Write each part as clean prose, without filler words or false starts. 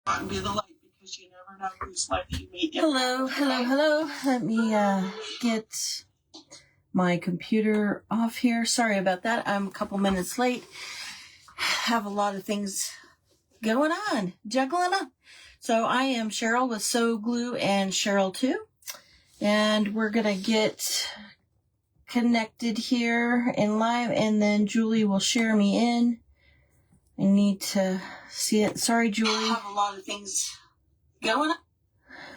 and be the light, because you never know whose life you meet. Hello. Let me get my computer off here. Sorry about that. I'm a couple minutes late. Have a lot of things going on, juggling up. So I am Cheryl with Sew Glue and Cheryl too. And we're going to get connected here in live, and then Julie will share me in. I need to see it. Sorry, Julie. I have a lot of things going on.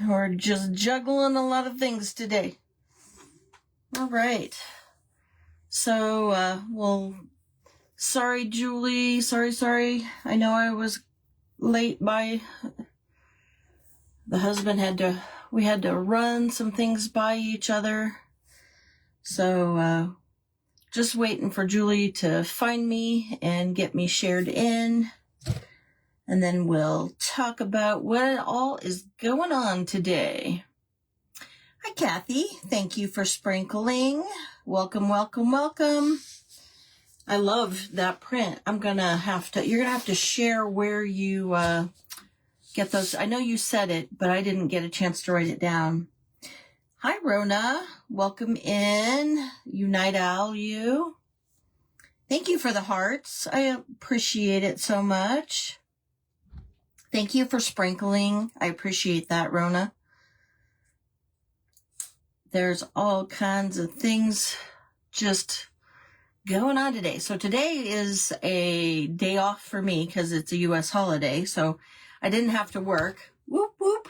We're just juggling a lot of things today. All right. So, sorry, Julie. Sorry. I know I was late by... We had to run some things by each other. So, just waiting for Julie to find me and get me shared in. And then we'll talk about what all is going on today. Hi, Kathy. Thank you for sprinkling. Welcome. I love that print. You're going to have to share where you get those. I know you said it, but I didn't get a chance to write it down. Hi, Rona. Welcome in. Unite Owl, you. Thank you for the hearts. I appreciate it so much. Thank you for sprinkling. I appreciate that, Rona. There's all kinds of things just going on today. So today is a day off for me because it's a U.S. holiday. So I didn't have to work. Whoop, whoop.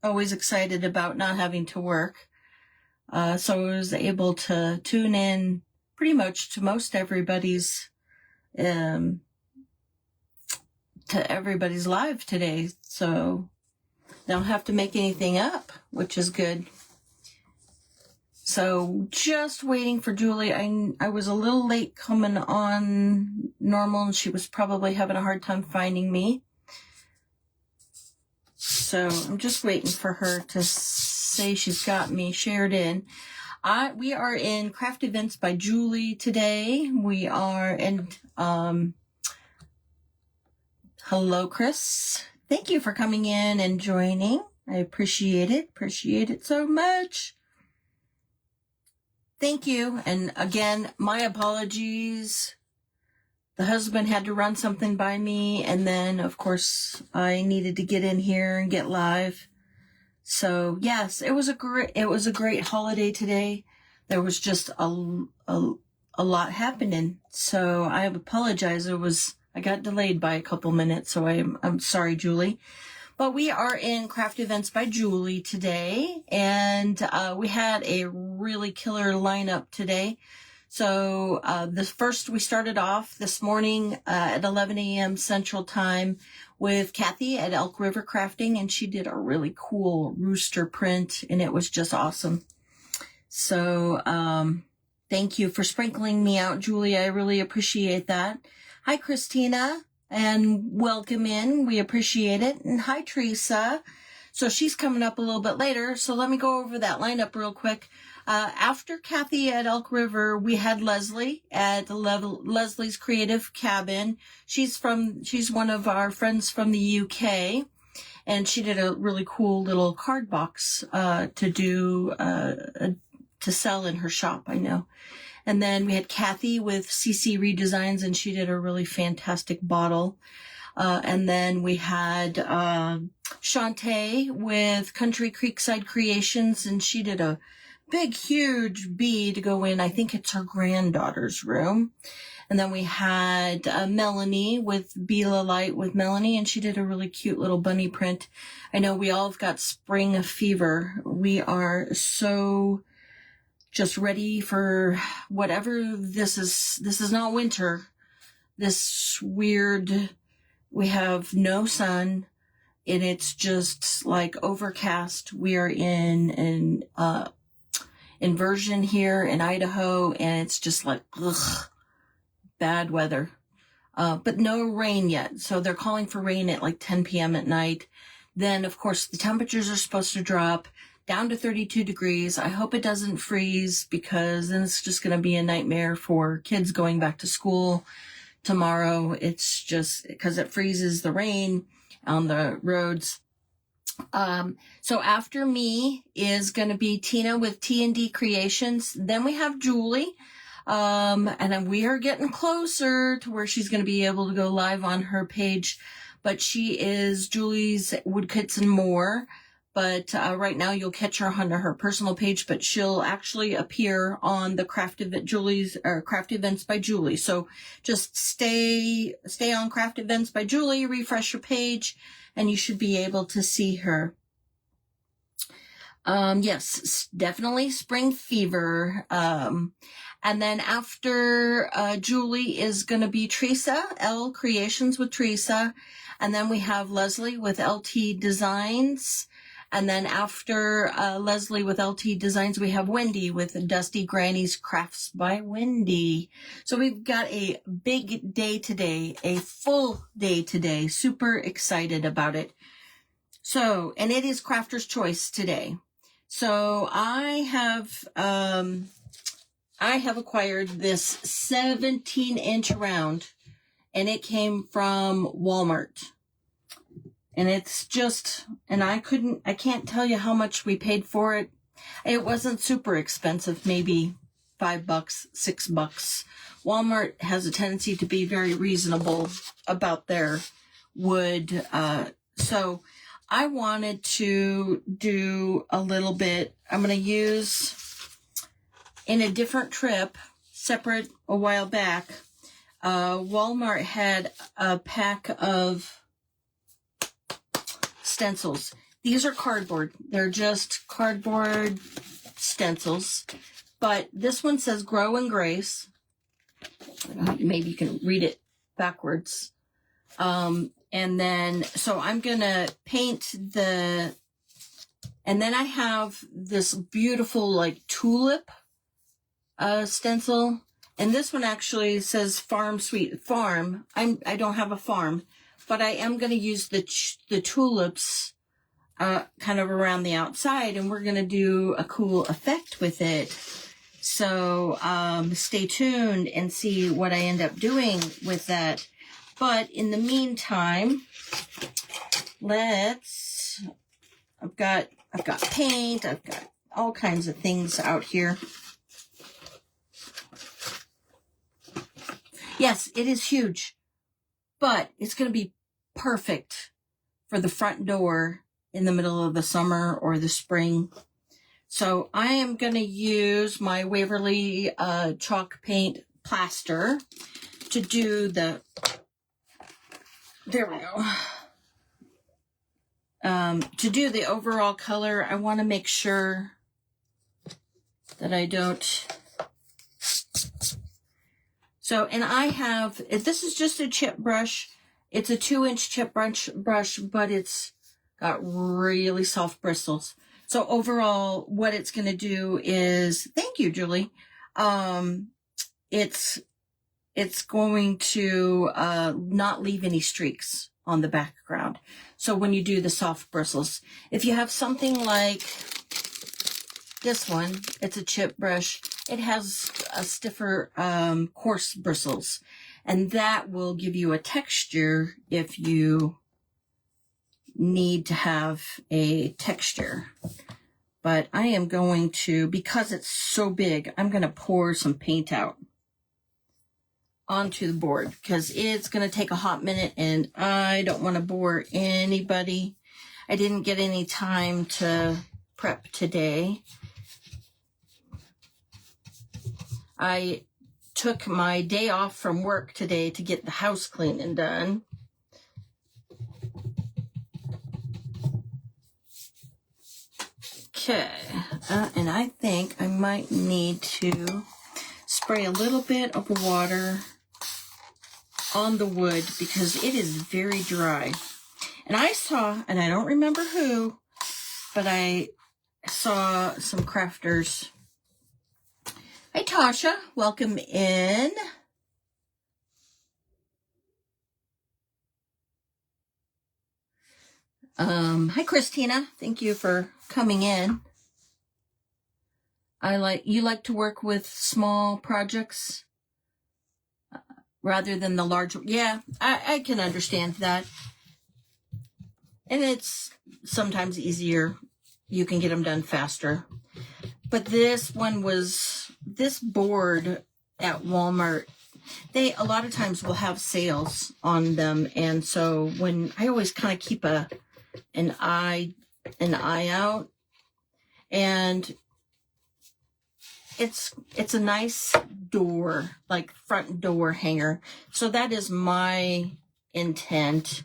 Always excited about not having to work. So I was able to tune in pretty much to most everybody's live today, so don't have to make anything up, which is good. So just waiting for Julie. I was a little late coming on normal, and she was probably having a hard time finding me. So I'm just waiting for her to say she's got me shared in. We are in Craft Events by Julie today. We are, and hello, Chris. Thank you for coming in and joining. I appreciate it. Appreciate it so much. Thank you. And again, my apologies. The husband had to run something by me, and then, of course, I needed to get in here and get live. So, yes, it was a great holiday today. There was just a lot happening. So I apologize. I got delayed by a couple minutes, so I'm sorry, Julie. But we are in Craft Events by Julie today, and we had a really killer lineup today. So we started off this morning at 11 a.m. Central Time with Kathy at Elk River Crafting, and she did a really cool rooster print, and it was just awesome. So thank you for sprinkling me out, Julie. I really appreciate that. Hi, Christina, and welcome in. We appreciate it. And hi, Teresa. So she's coming up a little bit later, so let me go over that lineup real quick. After Kathy at Elk River, we had Leslie at Leslie's Creative Cabin. She's one of our friends from the UK, and she did a really cool little card box to sell in her shop, I know. And then we had Kathy with CC Redesigns, and she did a really fantastic bottle. And then we had Shantae with Country Creekside Creations, and she did a big, huge bee to go in. I think it's her granddaughter's room. And then we had Melanie with Bela Light with Melanie, and she did a really cute little bunny print. I know we all have got spring fever. We are so just ready for whatever this is. This is not winter. This weird, we have no sun, and it's just like overcast. We are in inversion here in Idaho, and it's just like, bad weather. But no rain yet. So they're calling for rain at like 10 p.m. at night. Then, of course, the temperatures are supposed to drop down to 32 degrees. I hope it doesn't freeze, because then it's just going to be a nightmare for kids going back to school tomorrow. It's just because it freezes the rain, on the roads. So after me is going to be Tina with T&D Creations. Then we have Julie. And then we are getting closer to where she's going to be able to go live on her page. But she is Julie's Woodcuts and More. But right now you'll catch her on her personal page, but she'll actually appear on the Craft Events by Julie. So just stay on Craft Events by Julie, refresh your page, and you should be able to see her. Yes, definitely Spring Fever. And then after Julie is going to be Teresa, L Creations with Teresa. And then we have Leslie with LT Designs. And then after Leslie with LT Designs, we have Wendy with Dusty Granny's Crafts by Wendy. So we've got a big day today, a full day today. Super excited about it. So, and it is Crafter's Choice today. So I have acquired this 17-inch round, and it came from Walmart. And it's just, and I can't tell you how much we paid for it. It wasn't super expensive, maybe $5, $6. Walmart has a tendency to be very reasonable about their wood. So I wanted to do a little bit. I'm going to use, in a different trip, separate a while back, Walmart had a pack of stencils. These are cardboard. They're just cardboard stencils. But this one says Grow and Grace. Maybe you can read it backwards. And then, so I'm going to paint and then I have this beautiful like tulip stencil. And this one actually says Farm Sweet Farm. I don't have a farm, but I am going to use the tulips kind of around the outside, and we're going to do a cool effect with it. So stay tuned and see what I end up doing with that. But in the meantime, I've got paint, I've got all kinds of things out here. Yes, it is huge, but it's going to be perfect for the front door in the middle of the summer or the spring. So I am going to use my Waverly chalk paint plaster to do there we go. To do the overall color, I want to make sure that I don't. So, and I have, this is just a chip brush. It's a 2-inch chip brush, but it's got really soft bristles. So overall, what it's going to do is, thank you, Julie. It's going to not leave any streaks on the background. So when you do the soft bristles, if you have something like this one, it's a chip brush. It has a stiffer, coarse bristles, and that will give you a texture if you need to have a texture. But I am going to, because it's so big, I'm going to pour some paint out onto the board because it's going to take a hot minute, and I don't want to bore anybody. I didn't get any time to prep today. I took my day off from work today to get the house cleaning done. Okay, and I think I might need to spray a little bit of water on the wood because it is very dry. And I saw, and I don't remember who, but I saw some crafters. Hi, Tasha. Welcome in. Hi, Christina. Thank you for coming in. You like to work with small projects rather than the large. Yeah, I can understand that. And it's sometimes easier. You can get them done faster. But this board at Walmart, they a lot of times will have sales on them. And so when I always kind of keep an eye out, and it's a nice door, like front door hanger. So that is my intent,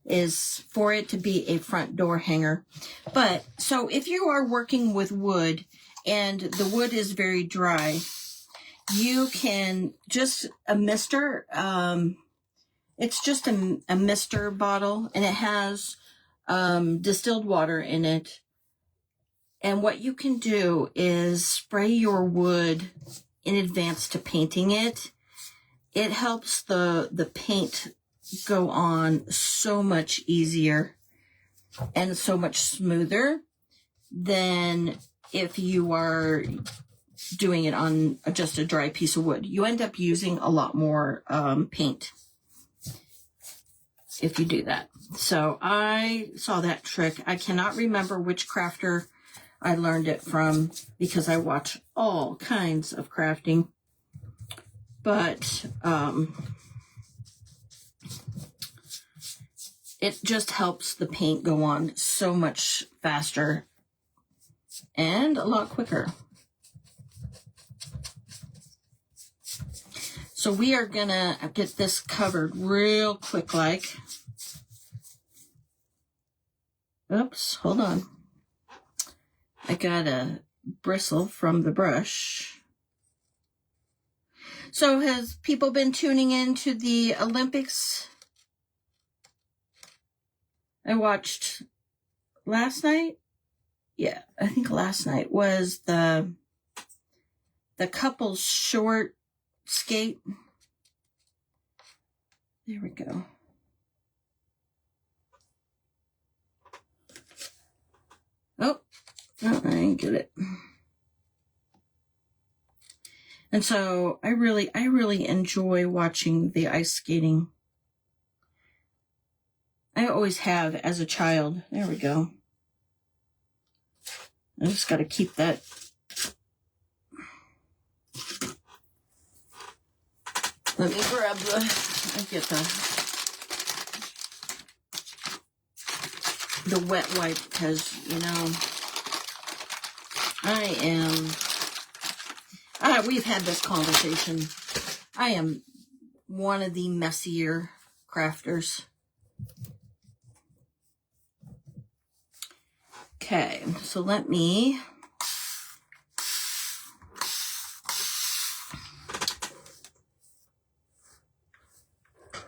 is for it to be a front door hanger. But so if you are working with wood and the wood is very dry, you can just a mister. It's just a mister bottle, and it has distilled water in it. And what you can do is spray your wood in advance to painting it. It helps the paint go on so much easier and so much smoother than if you are doing it on just a dry piece of wood. You end up using a lot more paint if you do that. So I saw that trick. I cannot remember which crafter I learned it from, because I watch all kinds of crafting. But it just helps the paint go on so much faster and a lot quicker. So we are gonna get this covered real quick like. Oops, hold on. I got a bristle from the brush. So has people been tuning in to the Olympics? I watched last night. Yeah, I think last night was the couples short skate. There we go. Oh, I didn't get it. And so I really enjoy watching the ice skating. I always have as a child. There we go. I just got to keep that. Let me grab get the wet wipe, because, you know, we've had this conversation. I am one of the messier crafters. Okay, so let me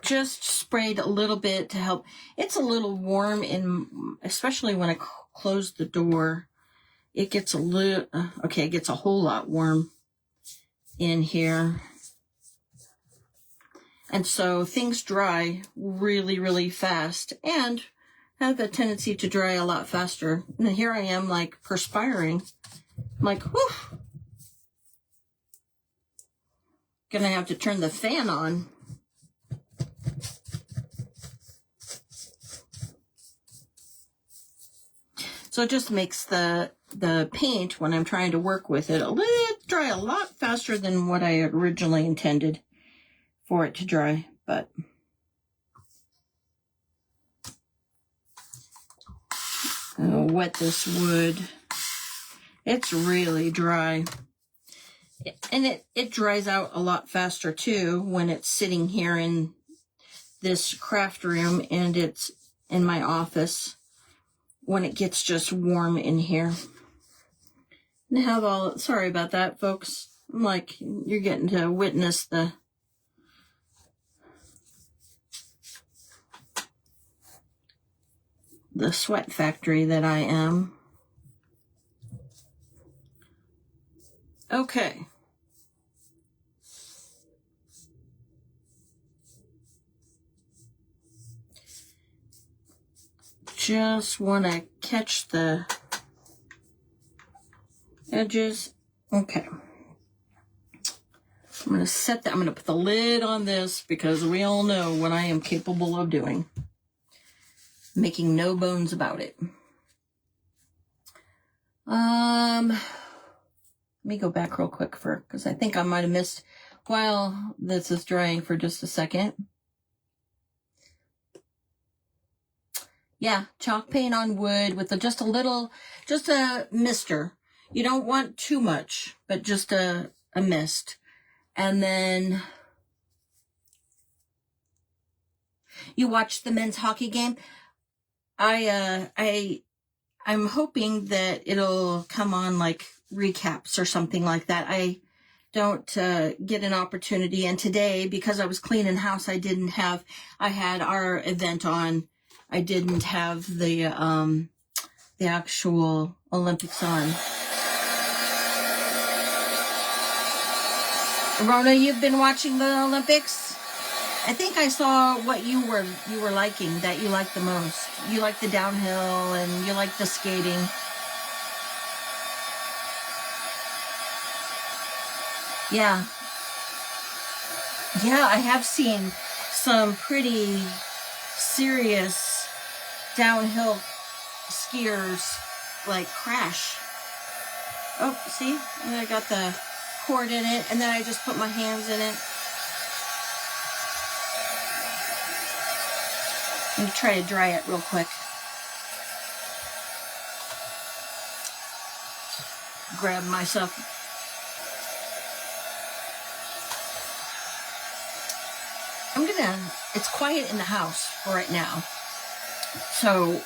just sprayed a little bit to help. It's a little warm, especially when I close the door. It gets it gets a whole lot warm in here. And so things dry really, really fast and have a tendency to dry a lot faster. And here I am, like, perspiring. I'm like, whew. Gonna have to turn the fan on. So it just makes the paint, when I'm trying to work with it, dry a lot faster than what I had originally intended for it to dry. But I'll wet this wood. It's really dry. And it dries out a lot faster too when it's sitting here in this craft room and it's in my office, when it gets just warm in here. And sorry about that, folks. I'm like, you're getting to witness the sweat factory that I am. Okay. Just want to catch the edges. Okay. I'm going to put the lid on this, because we all know what I am capable of doing. making no bones about it. Let me go back real quick because I think I might have missed while this is drying for just a second. Yeah, chalk paint on wood with just a mister. You don't want too much, but just a mist. And then you watch the men's hockey game. I'm hoping that it'll come on like recaps or something like that. I don't get an opportunity. And today, because I was cleaning house, I had our event on. I didn't have the actual Olympics on. Rona, you've been watching the Olympics? I think I saw what you were liking, that you like the most. You like the downhill and you like the skating. Yeah. Yeah, I have seen some pretty serious downhill skiers like crash. Oh, see? I got the cord in it, and then I just put my hands in it. Let me try to dry it real quick. Grab myself. It's quiet in the house for right now. So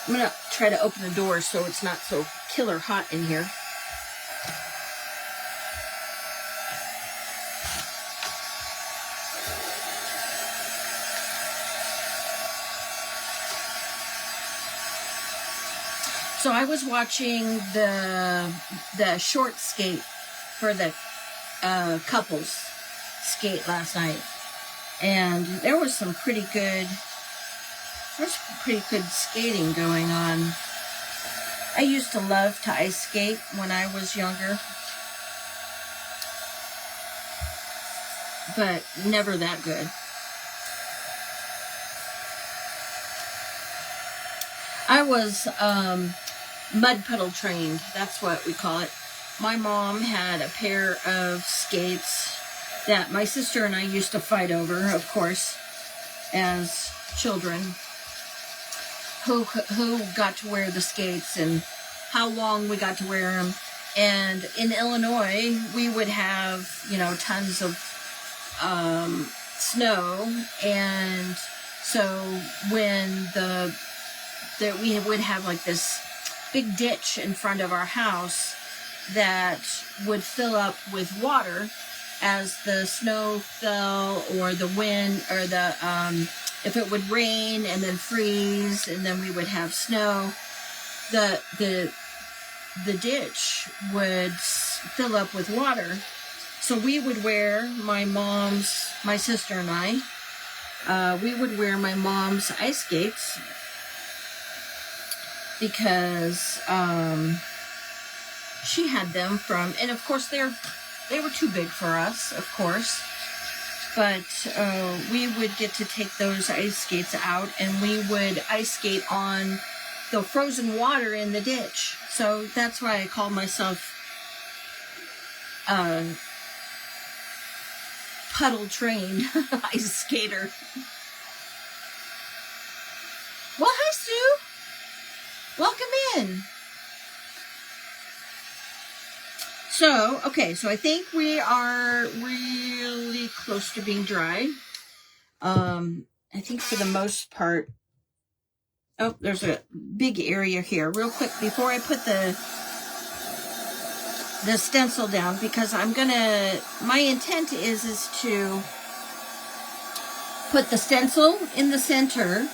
I'm gonna try to open the door so it's not so killer hot in here. So I was watching the short skate for the couples skate last night, and there was some pretty good skating going on. I used to love to ice skate when I was younger, but never that good. I was mud puddle trained, that's what we call it. My mom had a pair of skates that my sister and I used to fight over, of course, as children. Who got to wear the skates and how long we got to wear them. And in Illinois, we would have, tons of snow. And so when we would have like this big ditch in front of our house that would fill up with water as the snow fell, or the wind, or if it would rain and then freeze and then we would have snow, the ditch would fill up with water. So we would wear my sister and I, we would wear my mom's ice skates because she had them and of course they were too big for us, of course. But we would get to take those ice skates out, and we would ice skate on the frozen water in the ditch. So that's why I call myself puddle trained ice skater. Well, hi, Sue. Welcome in. So, okay, so I think we are really close to being dry. I think for the most part. Oh, there's a big area here. Real quick, before I put the stencil down, because my intent is to put the stencil in the center,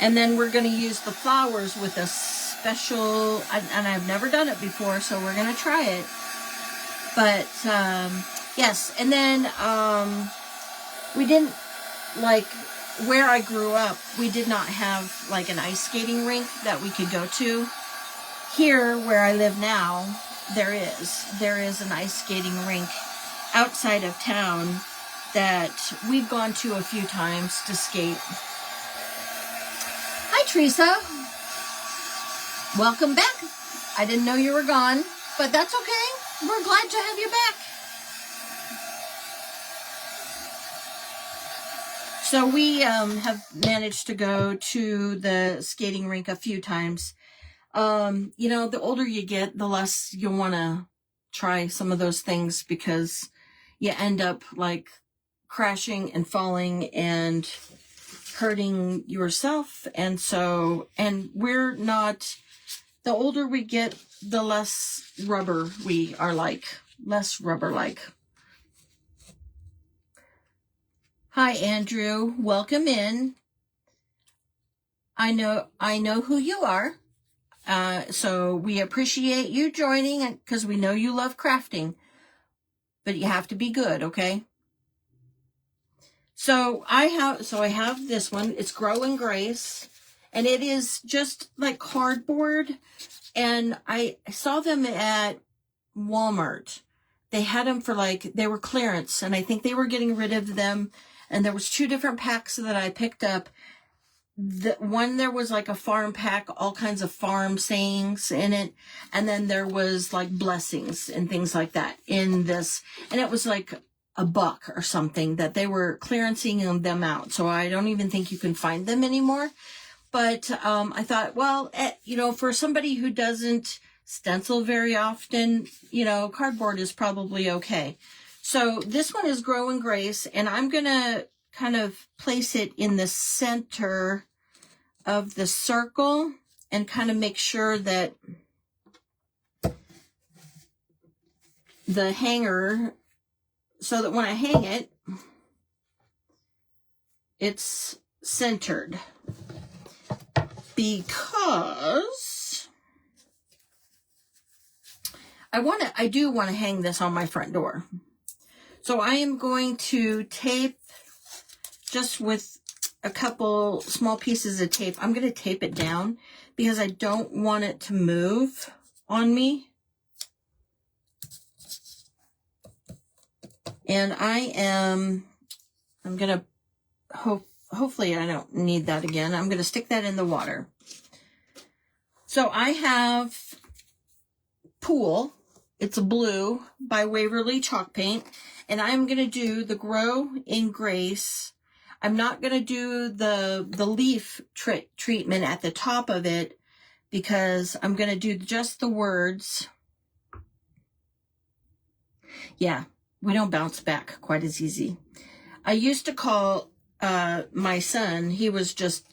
and then we're going to use the flowers with a special, and I've never done it before, so we're going to try it. But, yes, and then, we didn't, like, where I grew up, we did not have, like, an ice skating rink that we could go to. Here, where I live now, there is an ice skating rink outside of town that we've gone to a few times to skate. Hi, Hi, Teresa. Welcome back. I didn't know you were gone, but that's okay. We're glad to have you back. So we have managed to go to the skating rink a few times. You know, the older you get, the less you want to try some of those things because you end up like crashing and falling and hurting yourself. And we're not, the older we get, the less rubber we are like, less rubber-like. Hi, Andrew. Welcome in. I know who you are. So we appreciate you joining because we know you love crafting, but you have to be good, okay? So I have this one. It's Grow and Grace, and it is just like cardboard. And I saw them at Walmart. They had them for they were clearance, and I think they were getting rid of them. And there was 2 different packs that I picked up. The one, there was like a farm pack, all kinds of farm sayings in it. And then there was like blessings and things like that in this. And it was like $1 or something that they were clearancing them out. So I don't even think you can find them anymore. But I thought, well, you know, for somebody who doesn't stencil very often, you know, cardboard is probably okay. So this one is Grow and Grace, and I'm going to kind of place it in the center of the circle and kind of make sure that the hanger, so that when I hang it, it's centered. Because I do want to hang this on my front door. So I am going to tape, just with a couple small pieces of tape, I'm going to tape it down because I don't want it to move on me. And I'm going to, hopefully I don't need that again. I'm going to stick that in the water. So I have Pool. It's blue by Waverly Chalk Paint. And I'm going to do the Grow in Grace. I'm not going to do the leaf treatment at the top of it because I'm going to do just the words. Yeah, we don't bounce back quite as easy. I used to call my son, he was just,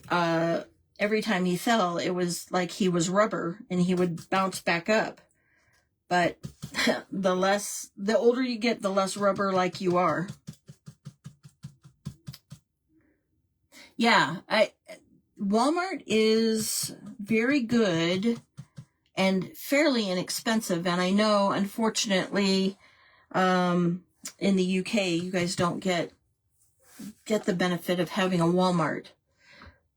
every time he fell, it was like he was rubber and he would bounce back up. But the older you get, the less rubber like you are. Yeah, Walmart is very good and fairly inexpensive. And I know, unfortunately, in the UK, you guys don't get the benefit of having a Walmart.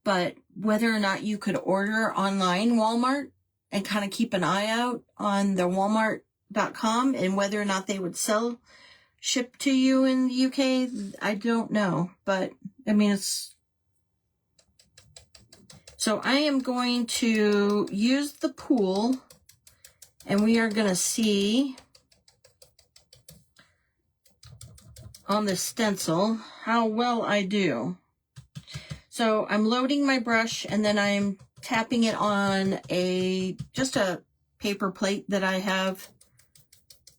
But whether or not you could order online Walmart and kind of keep an eye out on the Walmart.com and whether or not they would ship to you in the UK, I don't know. But, I mean, so I am going to use the Pool, and we are going to see on the stencil how well I do. So I'm loading my brush, and then I'm tapping it on just a paper plate that I have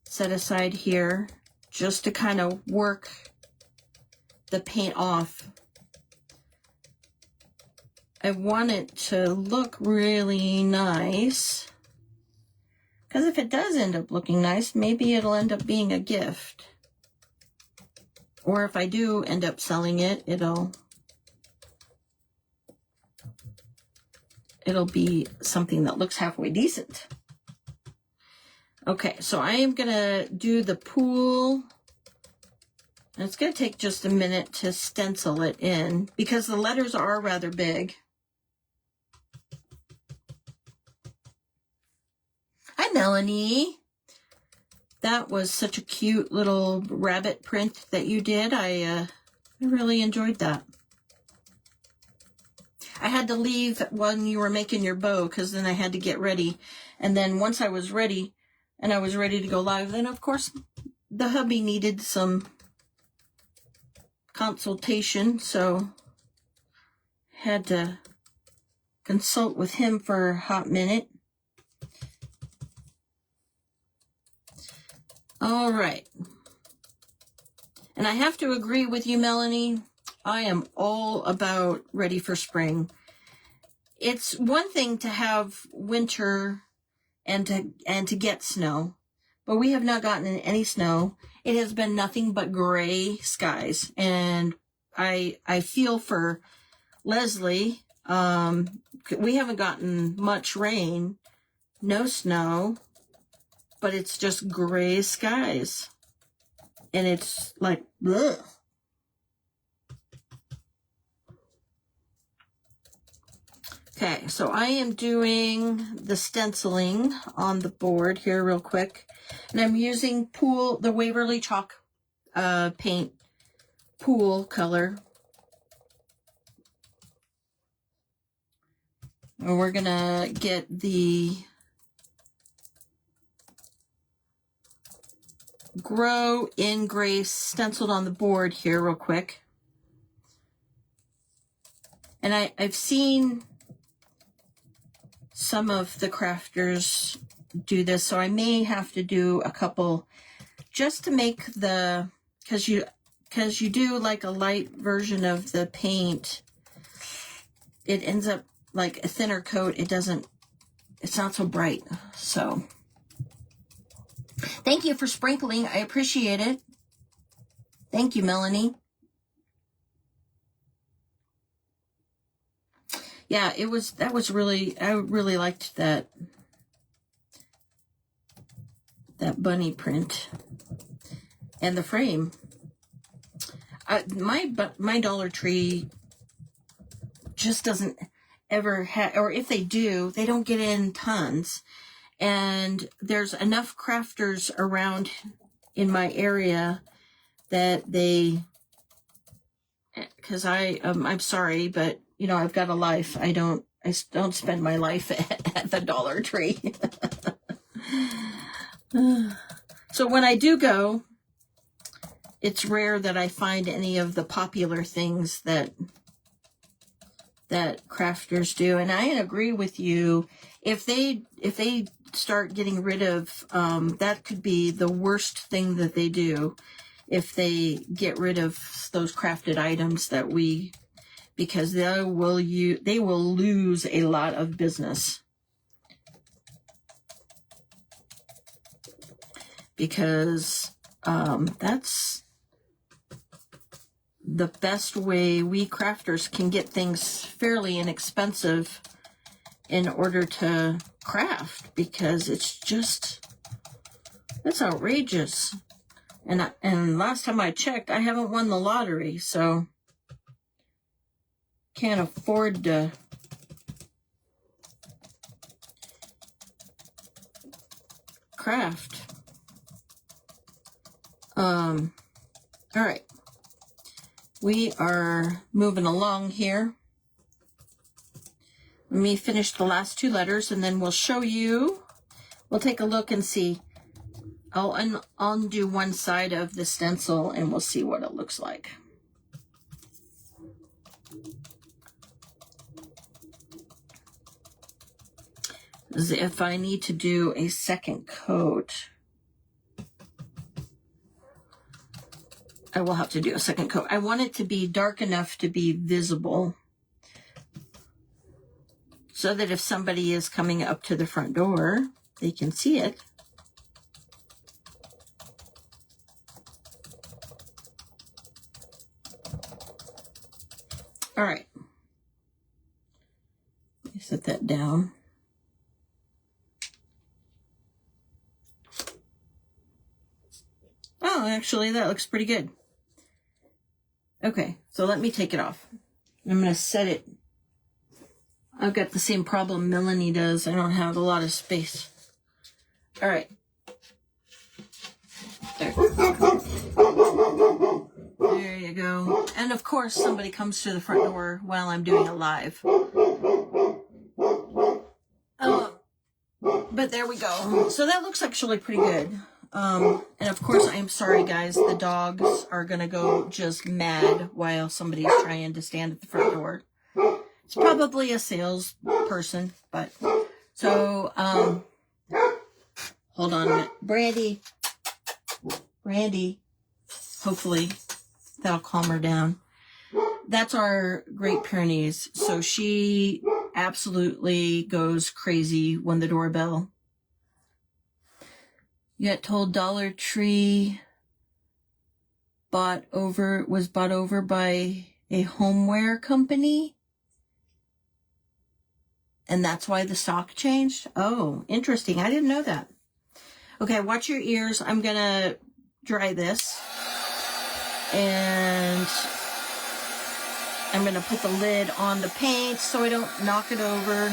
set aside here, just to kind of work the paint off. I want it to look really nice, because if it does end up looking nice, maybe it'll end up being a gift. Or if I do end up selling it, it'll be something that looks halfway decent. Okay, so I am going to do the Pool. And it's going to take just a minute to stencil it in because the letters are rather big. Hi, Melanie. That was such a cute little rabbit print that you did. I really enjoyed that. I had to leave when you were making your bow because then I had to get ready. And then once I was ready and I was ready to go live, then of course the hubby needed some consultation, so had to consult with him for a hot minute. All right. And I have to agree with you, Melanie. I am all about ready for spring. It's one thing to have winter and to get snow, but we have not gotten any snow. It has been nothing but gray skies, and I feel for Leslie. We haven't gotten much rain, no snow, but it's just gray skies. And it's like, ugh. Okay, so I am doing the stenciling on the board here real quick. And I'm using the Waverly Chalk paint pool color. And we're going to get the Grow in Grace stenciled on the board here real quick. And I've seen some of the crafters do this, so I may have to do a couple just to make because you do like a light version of the paint. It ends up like a thinner coat. It's not so bright. So thank you for sprinkling. I appreciate it. Thank you, Melanie. Yeah, I really liked that bunny print and the frame. My Dollar Tree just doesn't ever have, or if they do, they don't get in tons. And there's enough crafters around in my area that because I'm sorry, but you know, I've got a life. I don't spend my life at the Dollar Tree. So when I do go, it's rare that I find any of the popular things that crafters do. And I agree with you. If they start getting rid of, that could be the worst thing that they do, if they get rid of those crafted items because they will lose a lot of business. Because that's the best way we crafters can get things fairly inexpensive in order to craft, because it's outrageous. And last time I checked, I haven't won the lottery, so can't afford to craft. All right. We are moving along here. Let me finish the last two letters and then we'll show you. We'll take a look and see. I'll undo one side of the stencil and we'll see what it looks like. If I need to do a second coat, I will have to do a second coat. I want it to be dark enough to be visible so that if somebody is coming up to the front door, they can see it. All right. Let me set that down. Oh, actually, that looks pretty good. Okay, so let me take it off. I'm going to set it. I've got the same problem Melanie does. I don't have a lot of space. All right. There. There you go. And of course, somebody comes to the front door while I'm doing a live. But there we go. So that looks actually pretty good. And of course, I'm sorry, guys. The dogs are going to go just mad while somebody's trying to stand at the front door. It's probably a salesperson, but... So, hold on a minute. Brandy, hopefully that'll calm her down. That's our Great Pyrenees. So she absolutely goes crazy when the doorbell. You got told Dollar Tree was bought over by a homeware company. And that's why the stock changed? Oh, interesting. I didn't know that. Okay, watch your ears. I'm going to dry this. And I'm going to put the lid on the paint so I don't knock it over.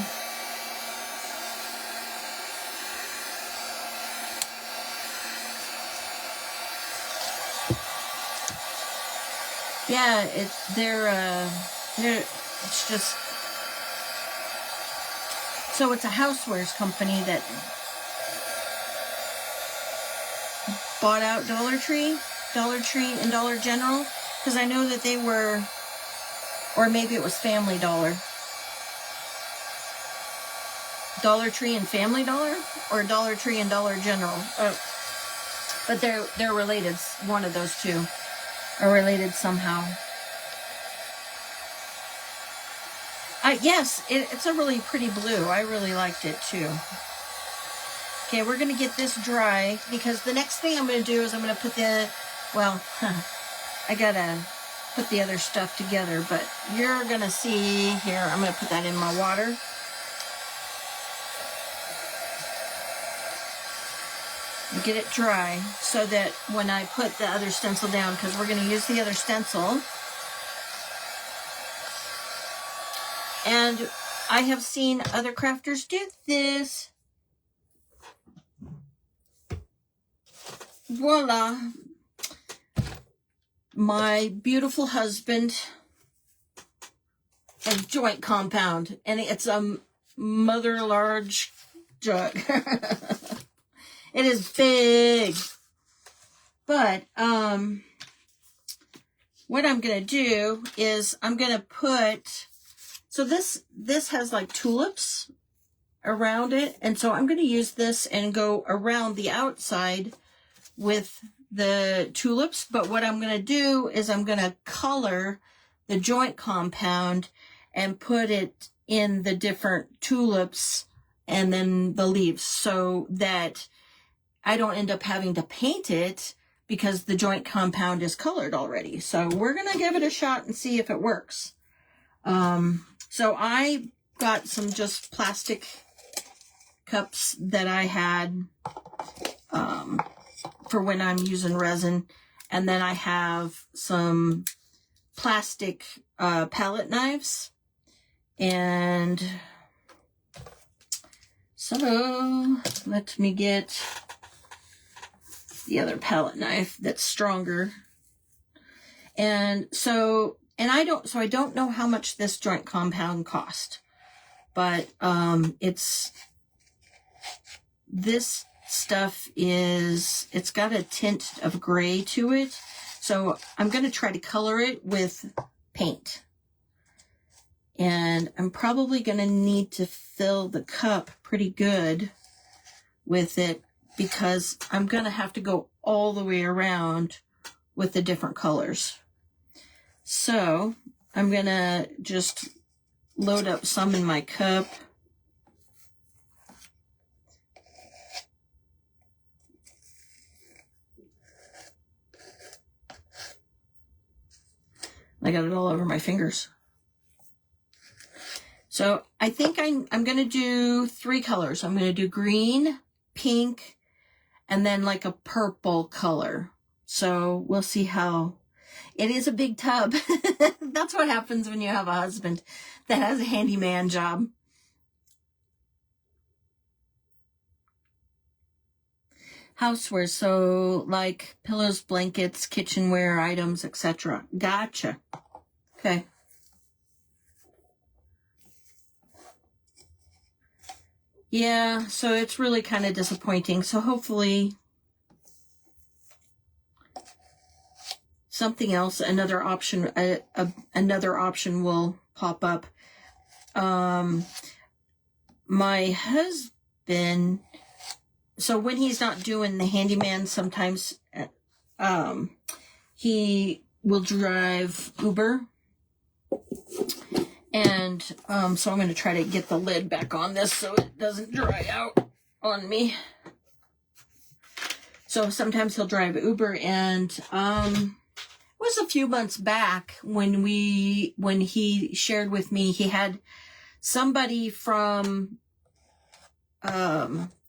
Yeah, it's just... So it's a housewares company that bought out Dollar Tree and Dollar General, because I know that they were, or maybe it was Family Dollar. Dollar Tree and Family Dollar, or Dollar Tree and Dollar General. But they're related. One of those two are related somehow. Yes, it's a really pretty blue. I really liked it too. Okay, we're going to get this dry because the next thing I'm going to do is I'm going to put I got to put the other stuff together, but you're going to see here, I'm going to put that in my water. And get it dry so that when I put the other stencil down, because we're going to use the other stencil. And I have seen other crafters do this. Voila. My beautiful husband a joint compound. And it's a mother large jug. It is big. But, what I'm going to do is I'm going to put... So this has like tulips around it. And so I'm going to use this and go around the outside with the tulips. But what I'm going to do is I'm going to color the joint compound and put it in the different tulips and then the leaves so that I don't end up having to paint it because the joint compound is colored already. So we're going to give it a shot and see if it works. So I got some just plastic cups that I had for when I'm using resin. And then I have some plastic palette knives. And so let me get the other palette knife that's stronger. And so... And I don't know how much this joint compound cost, but this stuff it's got a tint of gray to it. So I'm going to try to color it with paint. And I'm probably going to need to fill the cup pretty good with it because I'm going to have to go all the way around with the different colors. So I'm going to just load up some in my cup. I got it all over my fingers. So I think I'm going to do 3 colors. I'm going to do green, pink, and then like a purple color. So we'll see how... It is a big tub. That's what happens when you have a husband that has a handyman job. Houseware, so like pillows, blankets, kitchenware items, etc. Gotcha. Okay. Yeah, so it's really kind of disappointing. So hopefully something else, another option will pop up. My husband, so when he's not doing the handyman, sometimes he will drive Uber. And so I'm going to try to get the lid back on this so it doesn't dry out on me. So sometimes he'll drive Uber, and it was a few months back when he shared with me he had somebody from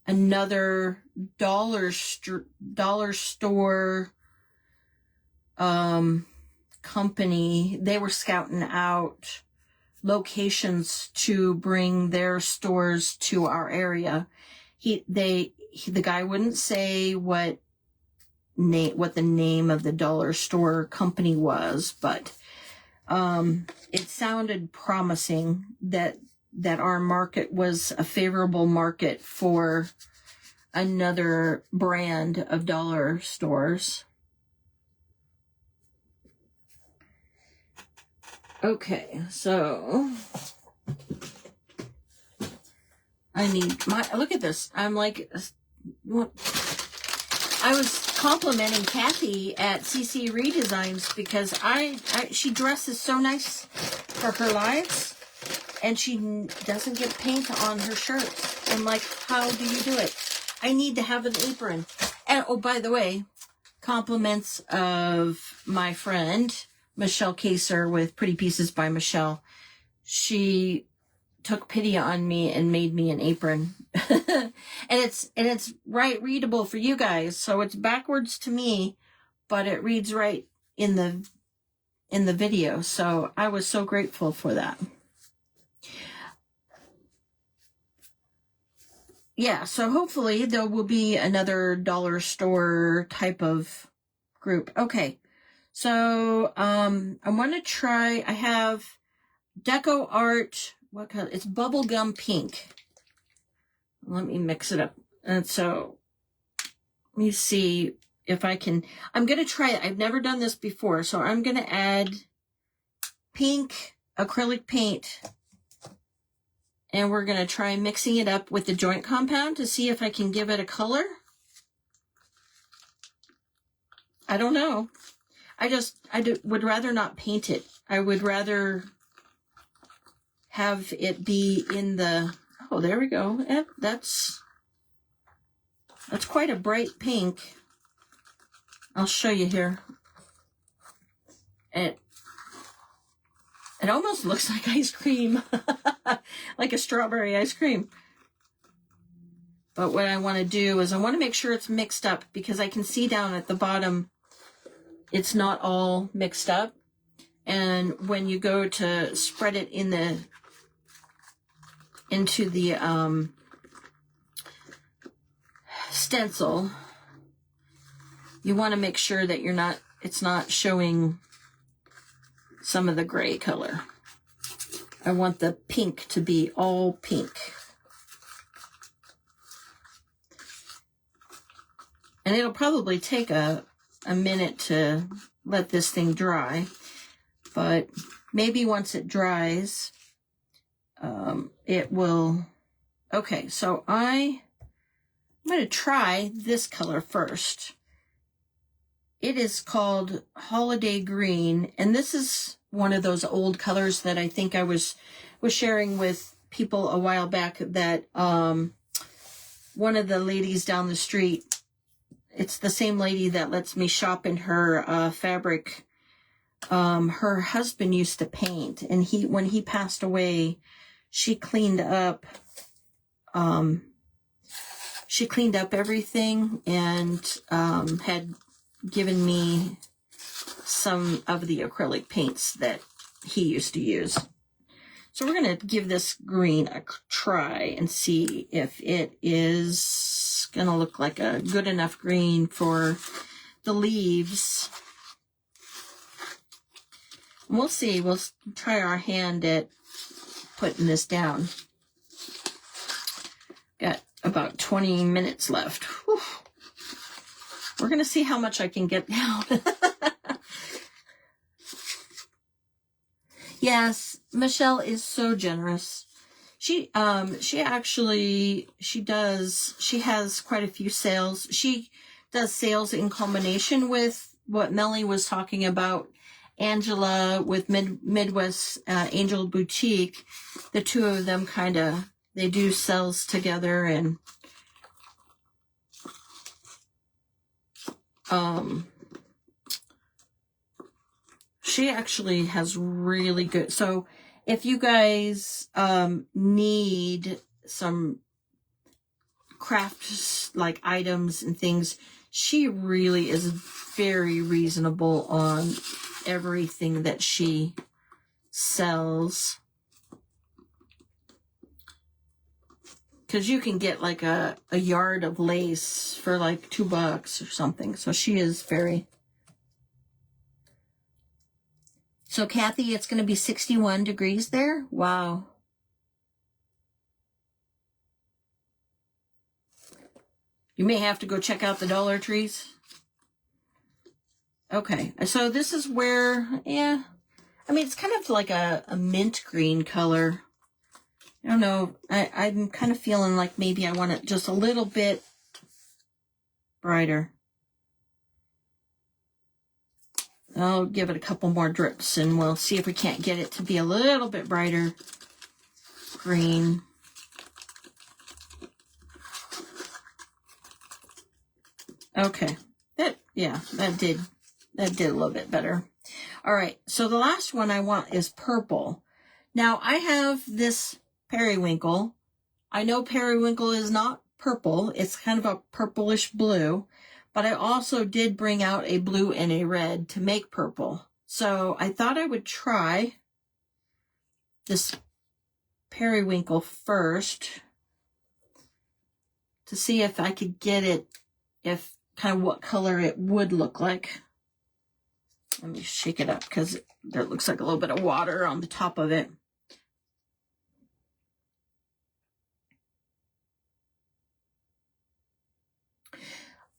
another dollar store company. They were scouting out locations to bring their stores to our area. The guy wouldn't say what the name of the dollar store company was, but it sounded promising that our market was a favorable market for another brand of dollar stores. Okay, so I need look at this. I'm like, I was complimenting Kathy at CC Redesigns because she dresses so nice for her lives, and she doesn't get paint on her shirts. I'm like, how do you do it? I need to have an apron. And oh, by the way, compliments of my friend Michelle Kaser with Pretty Pieces by Michelle. She took pity on me and made me an apron. and it's right readable for you guys. So it's backwards to me, but it reads right in the video. So I was so grateful for that. Yeah, so hopefully there will be another dollar store type of group. Okay. So I want to try, I have Deco Art, what color? It's bubblegum pink. Let me mix it up. And so let me see if I can, I'm going to try it. I've never done this before. So I'm going to add pink acrylic paint, and we're going to try mixing it up with the joint compound to see if I can give it a color. I don't know. would rather not paint it. I would rather have it be in the, oh, there we go. That's quite a bright pink. I'll show you here. It almost looks like ice cream, like a strawberry ice cream. But what I want to do is I want to make sure it's mixed up, because I can see down at the bottom it's not all mixed up. And when you go to spread it into the stencil, you want to make sure that it's not showing some of the gray color. I want the pink to be all pink. And it'll probably take a minute to let this thing dry, but maybe once it dries, it will. Okay, so I'm going to try this color first. It is called Holiday Green, and this is one of those old colors that I think I was sharing with people a while back, that one of the ladies down the street, it's the same lady that lets me shop in her fabric. Her husband used to paint, and when he passed away, she cleaned up everything, and had given me some of the acrylic paints that he used to use. So we're going to give this green a try and see if it is going to look like a good enough green for the leaves. We'll see. We'll try our hand at putting this down. Got about 20 minutes left. Whew. We're going to see how much I can get down. Yes, Michelle is so generous. She has quite a few sales. She does sales in combination with what Melly was talking about, Angela with Midwest Angel Boutique. The two of them they do sales together, and she actually has really good. So if you guys need some craft like items and things, she really is very reasonable on everything that she sells. Because you can get like a yard of lace for like $2 or something. So she is very... So Kathy, it's going to be 61 degrees there? Wow. You may have to go check out the Dollar Trees. Okay, so this is where, yeah, I mean, it's kind of like a mint green color. I don't know, I'm kind of feeling like maybe I want it just a little bit brighter. I'll give it a couple more drips and we'll see if we can't get it to be a little bit brighter green. Okay, that did a little bit better. All right, so the last one I want is purple. Now I have this periwinkle. I know periwinkle is not purple. It's kind of a purplish blue. But I also did bring out a blue and a red to make purple. So I thought I would try this periwinkle first to see if I could get it, if kind of what color it would look like. Let me shake it up because there looks like a little bit of water on the top of it.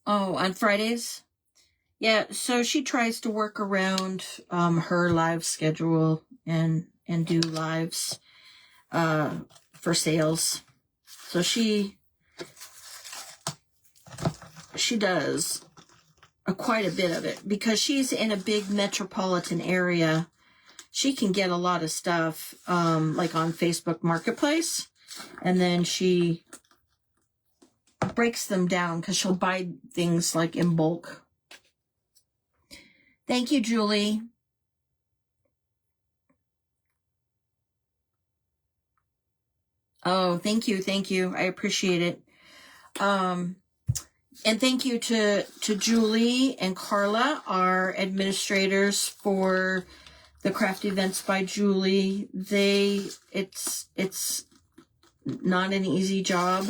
Oh, on Fridays? Yeah, so she tries to work around her live schedule and do lives for sales. So she does quite a bit of it because she's in a big metropolitan area. She can get a lot of stuff like on Facebook Marketplace, and then she breaks them down because she'll buy things like in bulk. Thank you, Julie. Oh, thank you. I appreciate it. And thank you to Julie and Carla, our administrators for the Craft Events by Julie. It's not an easy job.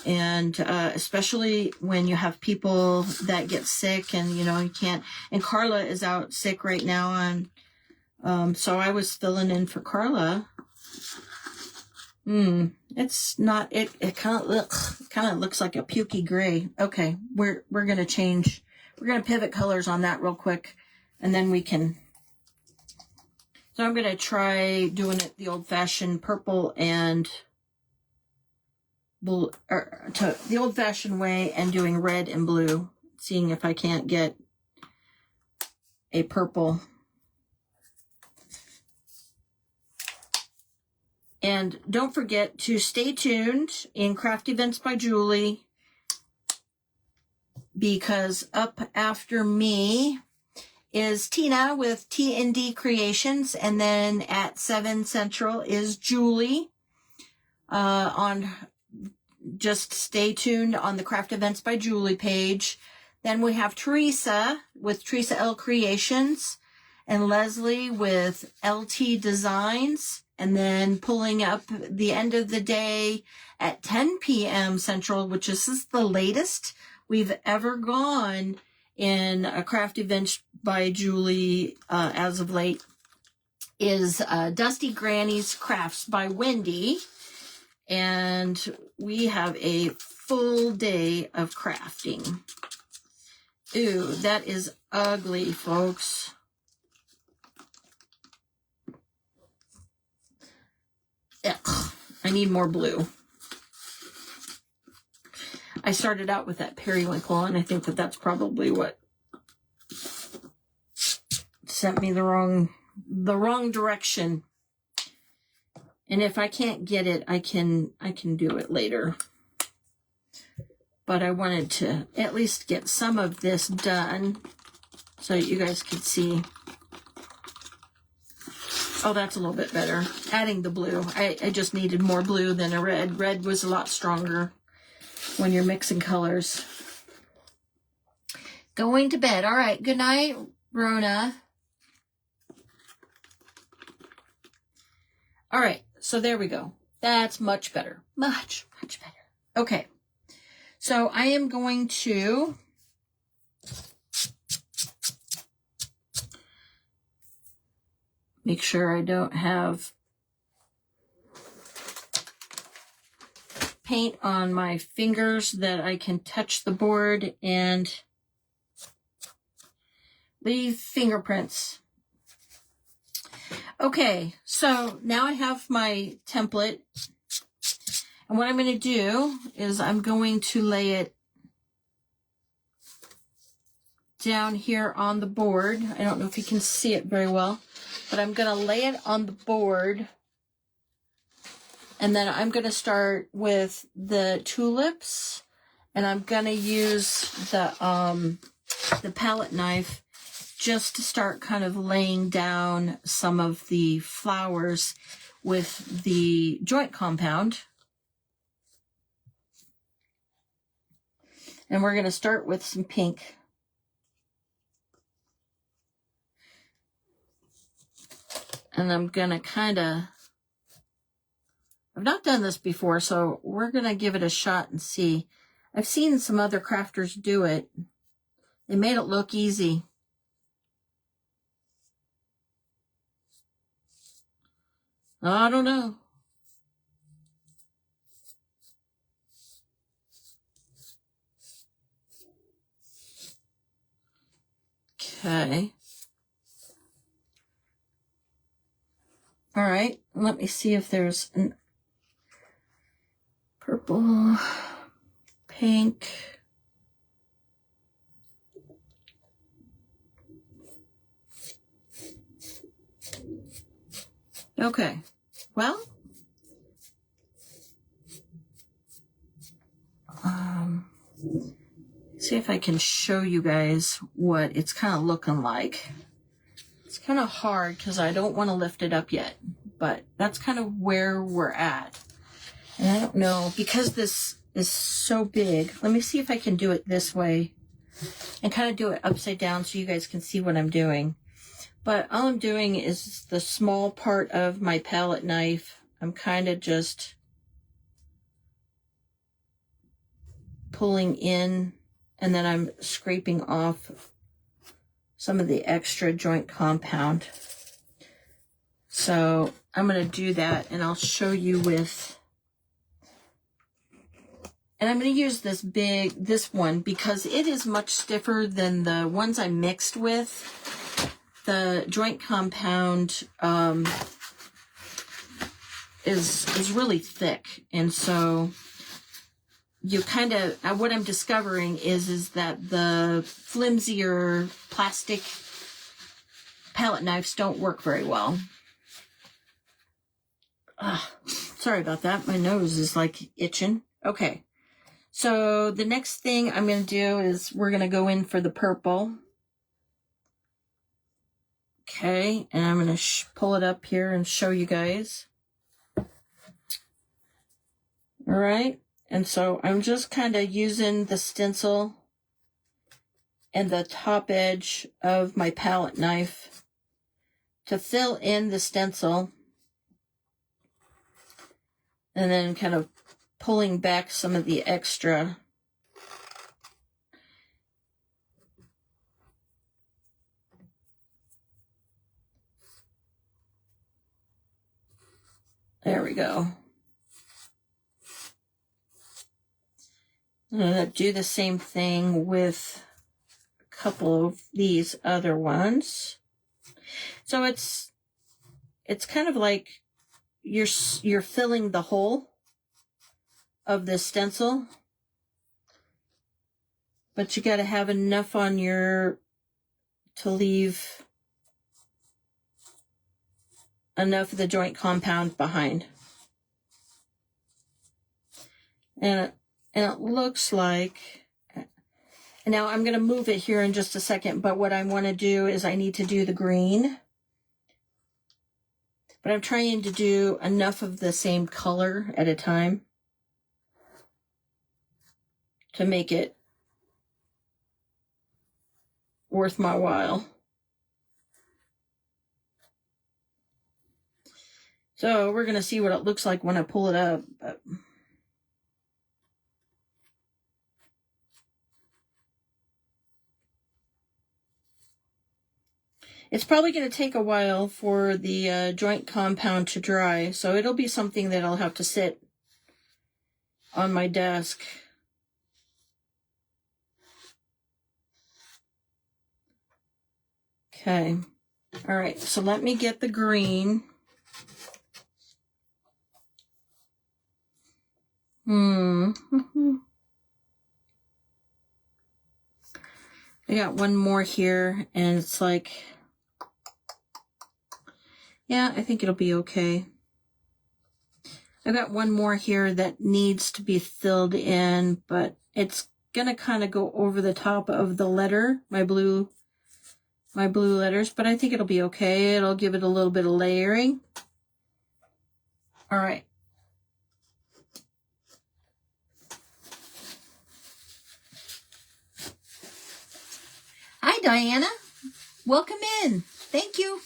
And especially when you have people that get sick and, you can't. And Carla is out sick right now. And so I was filling in for Carla. It's not, it kind of looks like a pukey gray. Okay, we're going to change. We're going to pivot colors on that real quick. And then we can. So I'm going to try doing it the old-fashioned purple and blue, or the old-fashioned way and doing red and blue, seeing if I can't get a purple. And don't forget to stay tuned in Craft Events by Julie, because up after me is Tina with T&D Creations, and then at 7 Central is Julie. Just stay tuned on the Craft Events by Julie page. Then we have Teresa with Teresa L Creations, and Leslie with LT Designs, and then pulling up the end of the day at 10 p.m. Central, which is the latest we've ever gone in a craft event by Julie as of late, is Dusty Granny's Crafts by Wendy. And we have a full day of crafting. Ooh, that is ugly, folks. Ugh, I need more blue. I started out with that periwinkle, and I think that that's probably what sent me the wrong direction. And if I can't get it, I can do it later. But I wanted to at least get some of this done so you guys could see. Oh, that's a little bit better. Adding the blue. I just needed more blue than a red. Red was a lot stronger when you're mixing colors. Going to bed. All right. Good night, Rona. All right. So there we go. That's much better. Much better. Okay. So I am going to make sure I don't have paint on my fingers, that I can touch the board and leave fingerprints. Okay, so now I have my template. And what I'm going to do is I'm going to lay it down here on the board. I don't know if you can see it very well, but I'm going to lay it on the board. And then I'm going to start with the tulips, and I'm going to use the palette knife just to start kind of laying down some of the flowers with the joint compound. And we're going to start with some pink. And I'm going to kind of, I've not done this before, so we're going to give it a shot and see. I've seen some other crafters do it. They made it look easy. I don't know. Okay. All right. Let me see if there's an purple, pink. Okay. Well, see if I can show you guys what it's kind of looking like. It's kind of hard because I don't want to lift it up yet, but that's kind of where we're at. And I don't know, because this is so big, let me see if I can do it this way and kind of do it upside down so you guys can see what I'm doing. But all I'm doing is the small part of my palette knife. I'm kind of just pulling in, and then I'm scraping off some of the extra joint compound. So I'm going to do that, and I'll show you with, and I'm going to use this one because it is much stiffer than the ones I mixed with. The joint compound is really thick, and so you kind of, what I'm discovering is that the flimsier plastic palette knives don't work very well. Sorry about that. My nose is like itching. Okay. So the next thing I'm going to do is we're going to go in for the purple. Okay. And I'm going to pull it up here and show you guys. All right. And so I'm just kind of using the stencil and the top edge of my palette knife to fill in the stencil. And then kind of pulling back some of the extra. There we go. I'm going to do the same thing with a couple of these other ones. So it's kind of like you're filling the hole of the stencil, but you got to have enough on to leave enough of the joint compound behind. And it looks like, and now I'm going to move it here in just a second, but what I want to do is I need to do the green. But I'm trying to do enough of the same color at a time to make it worth my while. So we're going to see what it looks like when I pull it up. It's probably going to take a while for the joint compound to dry, so it'll be something that I'll have to sit on my desk. Okay. All right, so let me get the green. I got one more here, and it's like, yeah, I think it'll be okay. I've got one more here that needs to be filled in, but it's gonna kind of go over the top of the letter, my blue letters, but I think it'll be okay. It'll give it a little bit of layering. All right. Hi, Diana. Welcome in. Thank you.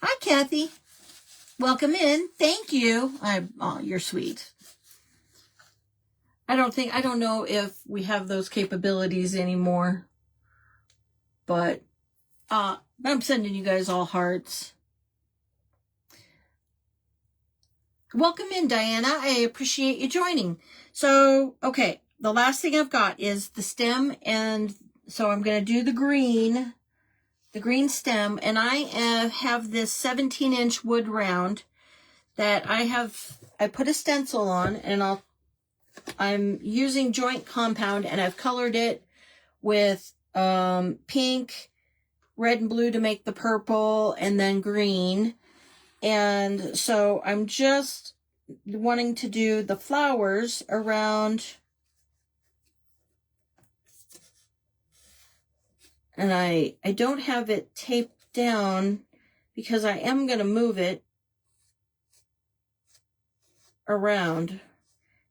Hi, Kathy. Welcome in. Thank you. Oh, you're sweet. I don't know if we have those capabilities anymore, but I'm sending you guys all hearts. Welcome in, Diana. I appreciate you joining. So, okay, the last thing I've got is the stem, and so I'm going to do the green stem, and I have this 17-inch wood round that I put a stencil on, and I'm using joint compound, and I've colored it with pink, red, and blue to make the purple, and then green. And so I'm just wanting to do the flowers around, and I don't have it taped down because I am going to move it around.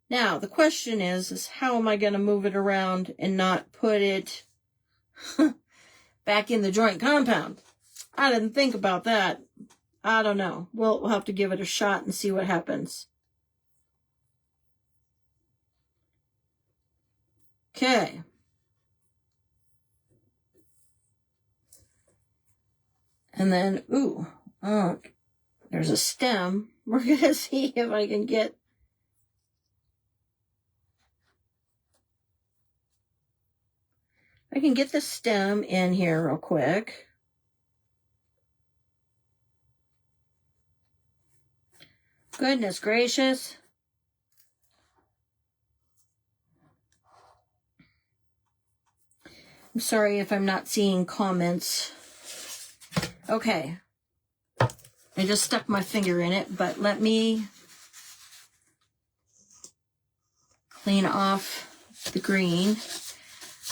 Now, the question is how am I going to move it around and not put it back in the joint compound? I didn't think about that. I don't know. We'll have to give it a shot and see what happens. Okay. And then, there's a stem. We're going to see if I can get... I can get the stem in here real quick. Goodness gracious. I'm sorry if I'm not seeing comments. Okay. I just stuck my finger in it, but let me clean off the green.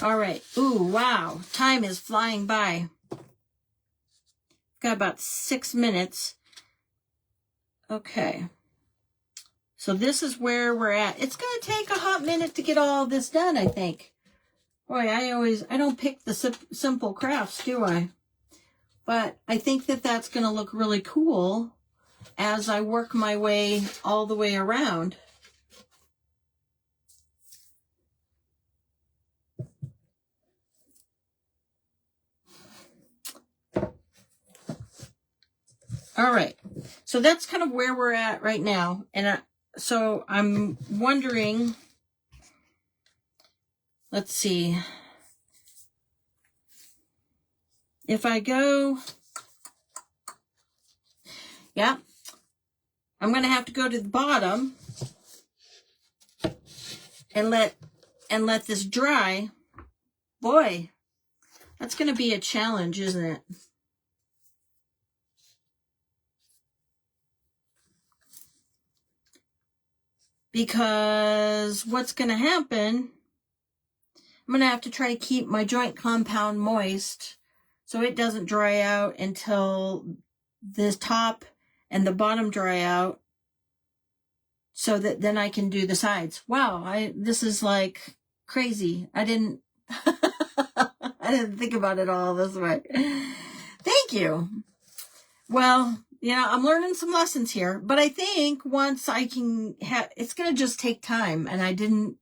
All right. Ooh, wow. Time is flying by. Got about 6 minutes. Okay. So this is where we're at. It's going to take a hot minute to get all this done, I think. Boy, I don't pick the simple crafts, do I? But I think that that's going to look really cool as I work my way all the way around. All right. So that's kind of where we're at right now. And so I'm wondering, let's see. If I go, yeah, I'm going to have to go to the bottom and let this dry. Boy, that's going to be a challenge, isn't it? Because what's going to happen, I'm going to have to try to keep my joint compound moist so it doesn't dry out until the top and the bottom dry out, so that then I can do the sides. Wow, this is like crazy. I didn't think about it all this way. Thank you. Well, I'm learning some lessons here, but I think once I can it's going to just take time, and I didn't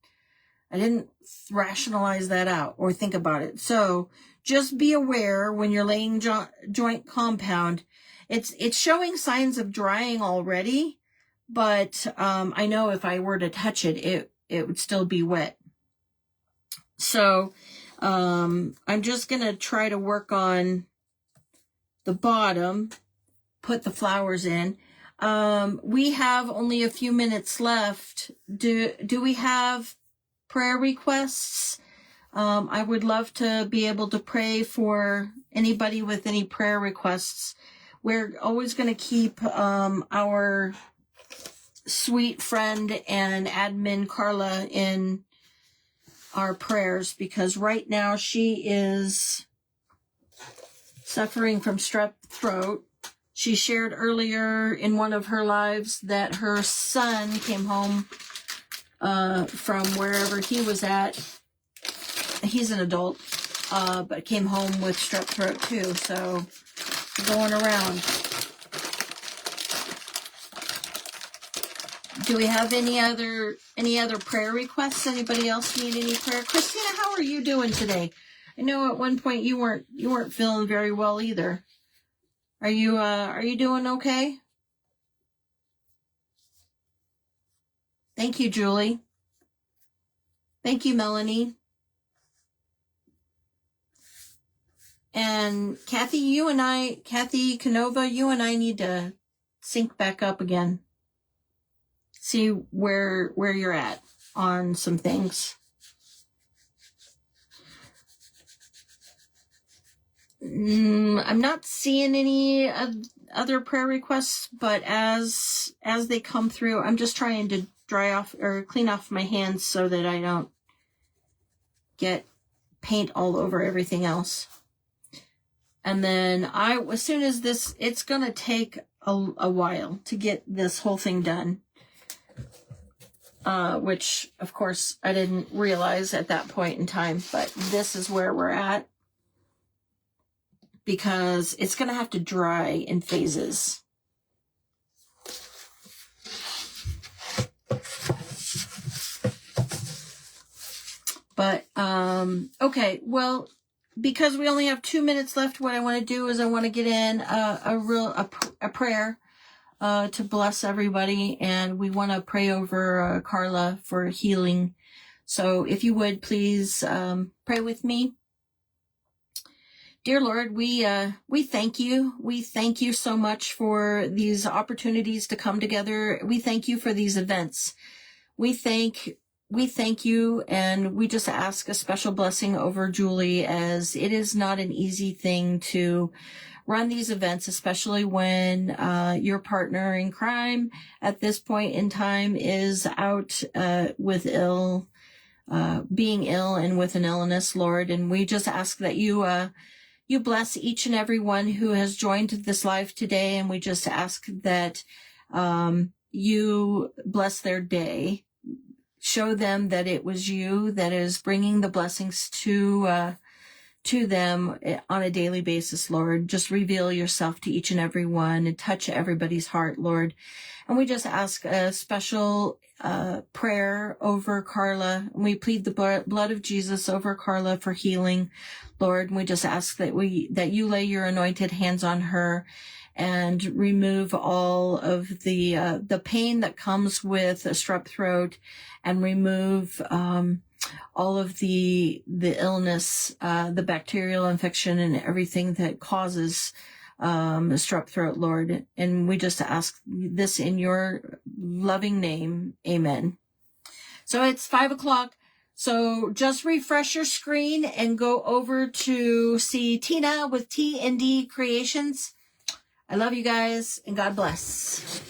rationalize that out or think about it. So just be aware when you're laying joint compound, it's showing signs of drying already, but I know if I were to touch it would still be wet. So I'm just going to try to work on the bottom, put the flowers in. We have only a few minutes left. Do we have prayer requests? I would love to be able to pray for anybody with any prayer requests. We're always going to keep our sweet friend and admin Carla in our prayers, because right now she is suffering from strep throat. She shared earlier in one of her lives that her son came home from wherever he was at. He's an adult, but came home with strep throat too, so going around. Do we have any other prayer requests? Anybody else need any prayer? Christina, how are you doing today? I know at one point you weren't feeling very well either. Are you doing okay? Thank you, Julie. Thank you, Melanie. And Kathy Canova, you and I need to sync back up again. See where you're at on some things. I'm not seeing any other prayer requests, but as they come through, I'm just trying to dry off or clean off my hands so that I don't get paint all over everything else. And then as soon as this, it's going to take a while to get this whole thing done. Which, of course, I didn't realize at that point in time, but this is where we're at. Because it's going to have to dry in phases. But, okay, well, because we only have 2 minutes left, what I want to do is I want to get in a prayer to bless everybody, and we want to pray over Carla for healing. So if you would, please pray with me. Dear Lord, we thank you. We thank you so much for these opportunities to come together. We thank you for these events. We thank you, and we just ask a special blessing over Julie, as it is not an easy thing to run these events, especially when your partner in crime at this point in time is out with being ill and with an illness, Lord. And we just ask that you bless each and every one who has joined this live today, and we just ask that you bless their day. show them that it was you that is bringing the blessings to them on a daily basis, Lord. Just reveal yourself to each and every one and touch everybody's heart, Lord. And we just ask a special prayer over Carla. We plead the blood of Jesus over Carla for healing, Lord. And we just ask that you lay your anointed hands on her and remove all of the pain that comes with a strep throat, and remove all of the illness, the bacterial infection, and everything that causes strep throat, Lord. And we just ask this in your loving name. Amen. So it's 5:00. So just refresh your screen and go over to see Tina with T&D Creations. I love you guys, and God bless.